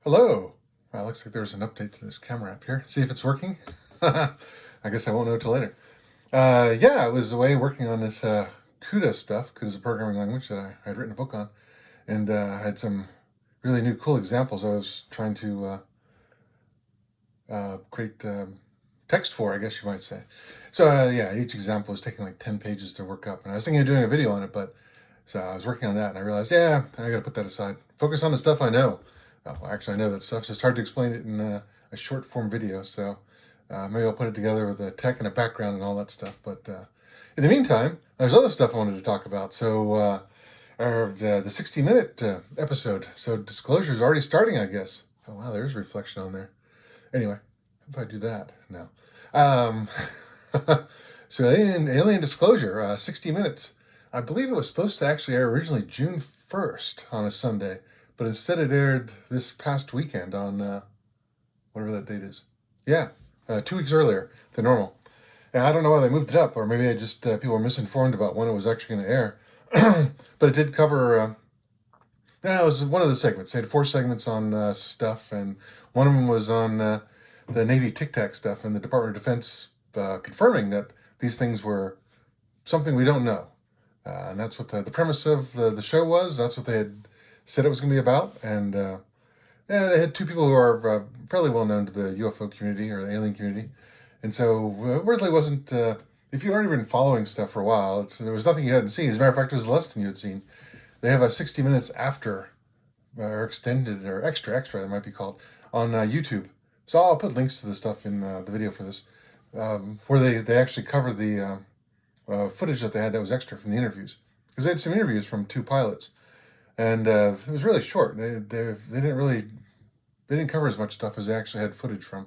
Hello. Looks like there's an update to this camera app here. See if it's working. I guess I won't know till later. Yeah, I was away working on this CUDA stuff. CUDA is a programming language that I had written a book on, and I had some really new cool examples I was trying to create text for, I guess you might say. So yeah, each example was taking like 10 pages to work up, and I was thinking of doing a video on it, but so I was working on that, and I realized, yeah, I got to put that aside. Focus on the stuff I know. Well, actually, I know that stuff. It's just hard to explain it in a short form video. So maybe I'll put it together with a tech and a background and all that stuff. But in the meantime, there's other stuff I wanted to talk about. So the 60-minute episode. So disclosure is already starting, I guess. Oh, wow, there's reflection on there. Anyway, if I do that now. Um, so alien disclosure, 60 minutes. I believe it was supposed to actually air originally June 1st on a Sunday, but instead it aired this past weekend on whatever that date is. Yeah, 2 weeks earlier than normal. And I don't know why they moved it up, or maybe I just people were misinformed about when it was actually going to air. But it did cover. Yeah, it was one of the segments. They had 4 segments on stuff, and one of them was on the Navy Tic Tac stuff and the Department of Defense confirming that these things were something we don't know. And that's what the premise of the show was. That's what they had said it was going to be about. And yeah, they had 2 people who are fairly well known to the UFO community or the alien community. And so it really wasn't, if you'd already been following stuff for a while, there was nothing you hadn't seen. As a matter of fact, it was less than you had seen. They have a 60 minutes after, or extended, or extra, it might be called, on YouTube. So I'll put links to the stuff in the video for this, where they actually cover the footage that they had that was extra from the interviews. Because they had some interviews from 2 pilots. And it was really short. They didn't cover as much stuff as they actually had footage from.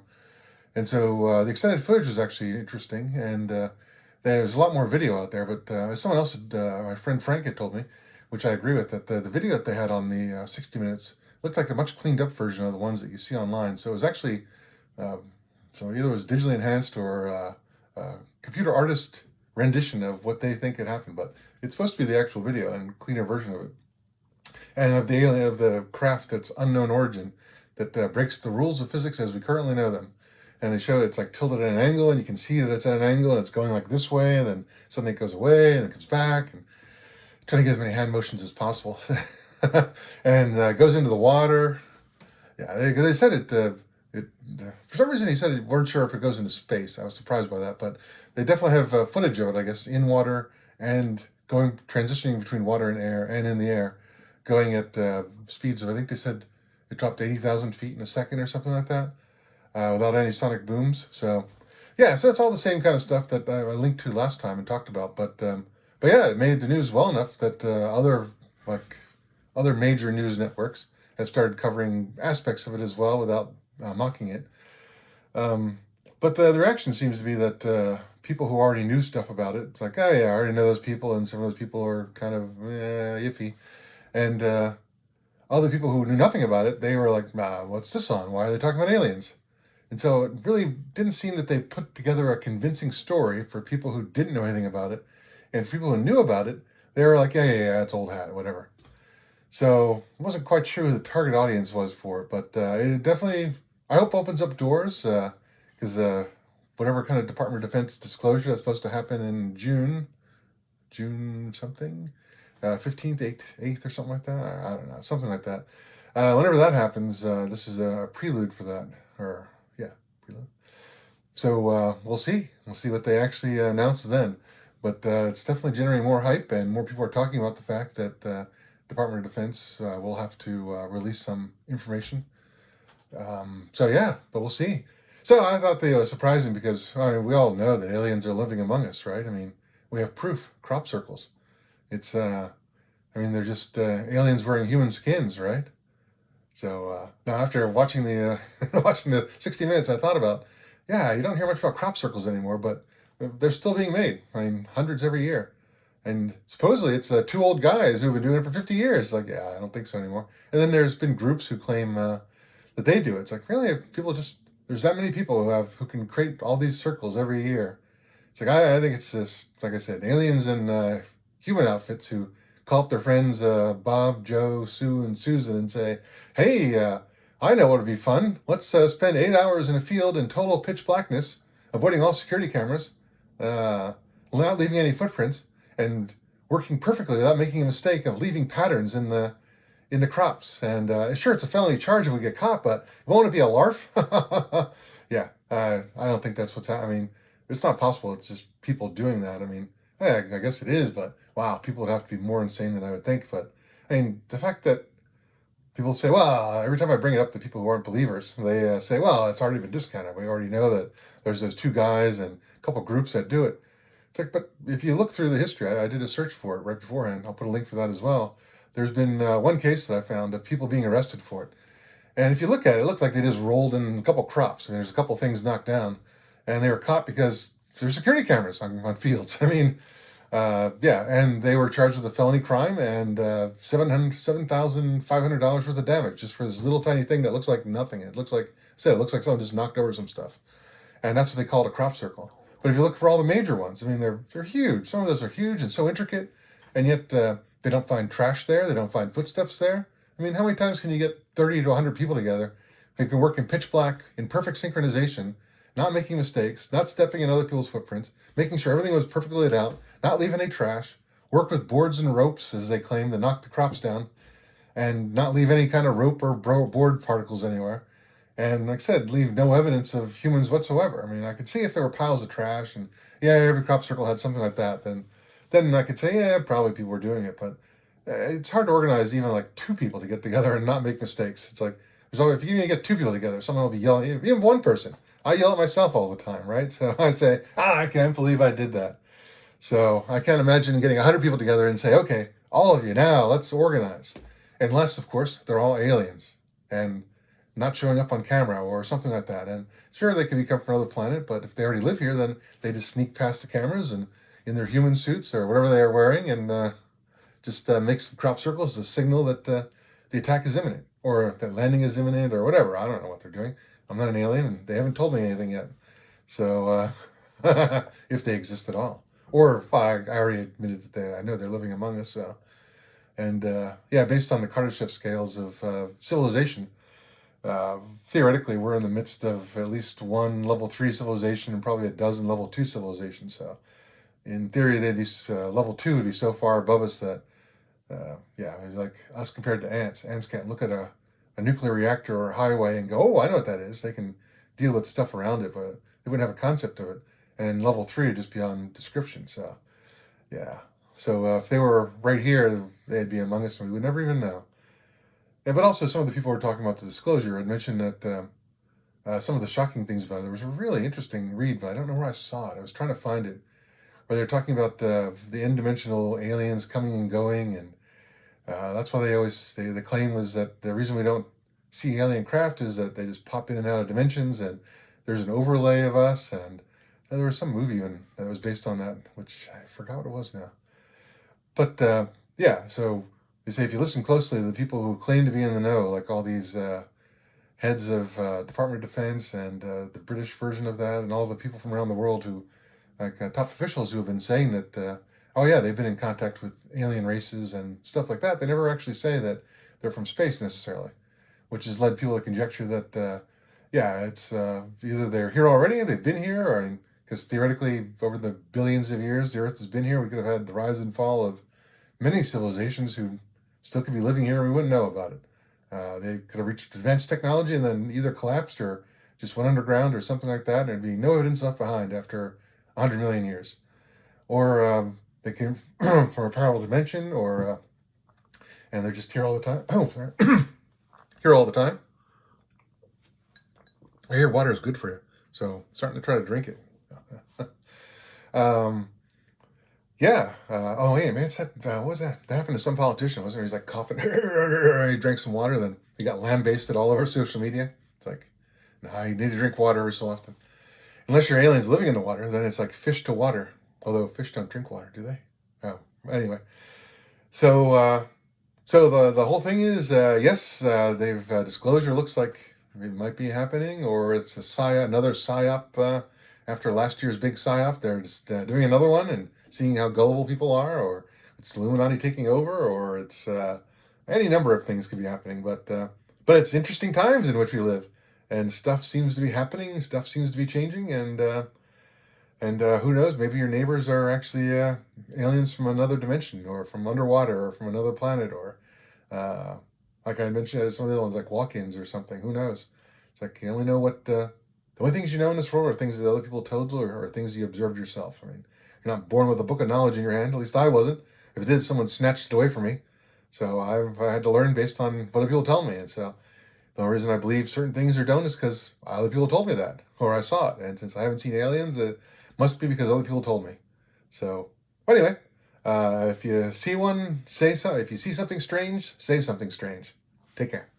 And so the extended footage was actually interesting, and there was a lot more video out there. But as someone else, my friend Frank had told me, which I agree with, that the video that they had on the 60 minutes looked like a much cleaned up version of the ones that you see online. So it was actually, so either it was digitally enhanced or computer artist rendition of what they think had happened. But it's supposed to be the actual video and cleaner version of it. And of the alien, of the craft that's unknown origin, that breaks the rules of physics as we currently know them. And they show it's like tilted at an angle, and you can see that it's at an angle, and it's going like this way, and then suddenly it goes away, and it comes back, and trying to get as many hand motions as possible. And goes into the water. Yeah, they said it, for some reason he said they weren't sure if it goes into space. I was surprised by that, but they definitely have footage of it, I guess, in water and transitioning between water and air, and in the air, going at speeds of, I think they said it dropped 80,000 feet in a second or something like that, without any sonic booms. So, yeah, so it's all the same kind of stuff that I linked to last time and talked about. But yeah, it made the news well enough that other major news networks have started covering aspects of it as well without mocking it. But the reaction seems to be that people who already knew stuff about it, it's like, oh yeah, I already know those people, and some of those people are kind of iffy. And other people who knew nothing about it, they were like, what's this on? Why are they talking about aliens? And so it really didn't seem that they put together a convincing story for people who didn't know anything about it. And for people who knew about it, they were like, yeah, it's old hat, whatever. So I wasn't quite sure who the target audience was for it, but it definitely, I hope, opens up doors, because whatever kind of Department of Defense disclosure that's supposed to happen in June something, 15th, 8th or something like that. I don't know, something like that. Whenever that happens, this is a prelude for that, or yeah, prelude. So we'll see. We'll see what they actually announce then. But it's definitely generating more hype, and more people are talking about the fact that Department of Defense will have to release some information. So yeah, but we'll see. So I thought they were surprising because we all know that aliens are living among us, right? I mean, we have proof, crop circles. It's, they're just aliens wearing human skins, right? So now after watching the watching the 60 Minutes, I thought about, yeah, you don't hear much about crop circles anymore, but they're still being made. I mean, hundreds every year. And supposedly it's 2 old guys who've been doing it for 50 years. Like, yeah, I don't think so anymore. And then there's been groups who claim that they do it. It's like, really, there's that many people who can create all these circles every year. It's like, I think it's just, like I said, aliens in human outfits who call up their friends Bob, Joe, Sue, and Susan and say, hey, I know what would be fun. Let's spend 8 hours in a field in total pitch blackness, avoiding all security cameras, uh, without leaving any footprints, and working perfectly without making a mistake of leaving patterns in the crops. And sure, it's a felony charge if we get caught, but won't it be a larf? Yeah, I don't think that's what's happening. I mean, it's not possible. It's just people doing that. I mean, I guess it is, but wow, people would have to be more insane than I would think. But I mean, the fact that people say, well, every time I bring it up to people who aren't believers, they say, well, it's already been discounted. We already know that there's those two guys and a couple groups that do it. It's like, but if you look through the history, I did a search for it right beforehand. I'll put a link for that as well. There's been one case that I found of people being arrested for it. And if you look at it, it looks like they just rolled in a couple crops. I mean, there's a couple things knocked down, and they were caught because there's security cameras on fields. I mean, yeah, and they were charged with a felony crime and $7,500 worth of damage just for this little tiny thing that looks like nothing. It looks like, I said, it looks like someone just knocked over some stuff, and that's what they call it, a crop circle. But if you look for all the major ones, I mean, they're huge. Some of those are huge and so intricate, and yet they don't find trash there. They don't find footsteps there. I mean, how many times can you get 30 to 100 people together who can work in pitch black, in perfect synchronization, not making mistakes, not stepping in other people's footprints, making sure everything was perfectly laid out, not leaving any trash, work with boards and ropes, as they claim, to knock the crops down, and not leave any kind of rope or board particles anywhere. And like I said, leave no evidence of humans whatsoever. I mean, I could see if there were piles of trash and yeah, every crop circle had something like that, then I could say, yeah, probably people were doing it. But it's hard to organize even like two people to get together and not make mistakes. It's like, there's always, if you even get two people together, someone will be yelling, even one person. I yell at myself all the time, right? So I say, I can't believe I did that. So I can't imagine getting 100 people together and say, okay, all of you now, let's organize. Unless, of course, they're all aliens and not showing up on camera or something like that. And sure, they could be come from another planet, but if they already live here, then they just sneak past the cameras and in their human suits or whatever they are wearing and just make some crop circles as a signal that the attack is imminent or that landing is imminent or whatever. I don't know what they're doing. I'm not an alien and they haven't told me anything yet. So if they exist at all. Or I already admitted that I know they're living among us. And yeah, based on the Kardashev scales of civilization, theoretically, we're in the midst of at least one level 3 civilization and probably a dozen level 2 civilizations. So, in theory, they'd be level 2 would be so far above us that, yeah, it's like us compared to ants. Ants can't look at a nuclear reactor or a highway and go, oh, I know what that is. They can deal with stuff around it, but they wouldn't have a concept of it. And level 3 would just be on description. So, yeah. So if they were right here, they'd be among us and we would never even know. Yeah, but also some of the people who were talking about the disclosure had mentioned that some of the shocking things about it. There was a really interesting read, but I don't know where I saw it. I was trying to find it, where they're talking about the n-dimensional aliens coming and going, and that's why the claim was that the reason we don't see alien craft is that they just pop in and out of dimensions, and there's an overlay of us, and there was some movie even that was based on that, which I forgot what it was now. But yeah, so they say if you listen closely to the people who claim to be in the know, like all these heads of Department of Defense and the British version of that, and all the people from around the world who, like top officials who have been saying that, oh yeah, they've been in contact with alien races and stuff like that. They never actually say that they're from space necessarily, which has led people to conjecture that, yeah, it's either they're here already, they've been here, or because theoretically, over the billions of years the Earth has been here, we could have had the rise and fall of many civilizations who still could be living here and we wouldn't know about it. They could have reached advanced technology and then either collapsed or just went underground or something like that, and there'd be no evidence left behind after 100 million years. Or they came from a parallel dimension, or and they're just here all the time. Oh, sorry. Here all the time. I hear water is good for you, so I'm starting to try to drink it. um, Yeah. Oh, hey, man, what was that? That happened to some politician, wasn't it? He's like coughing. He drank some water, then he got lambasted all over social media. It's like, nah, you need to drink water every so often. Unless you're aliens living in the water, then it's like fish to water. Although fish don't drink water, do they? Oh, anyway. So, the whole thing is, yes, they've disclosure looks like it might be happening, or it's another psyop after last year's big psyop. They're just doing another one and seeing how gullible people are, or it's Illuminati taking over, or it's any number of things could be happening. But But it's interesting times in which we live, and stuff seems to be happening, stuff seems to be changing, and who knows? Maybe your neighbors are actually aliens from another dimension, or from underwater, or from another planet, or uh, like I mentioned, some of the other ones like walk-ins or something. Who knows? It's like you only know what the only things you know in this world are things that other people told you, or things you observed yourself. I mean, you're not born with a book of knowledge in your hand. At least I wasn't. If it did, someone snatched it away from me. So I had to learn based on what other people tell me, and so the only reason I believe certain things are done is because other people told me that, or I saw it. And since I haven't seen aliens, it must be because other people told me. So, anyway, if you see one, say so. If you see something strange, say something strange. Take care.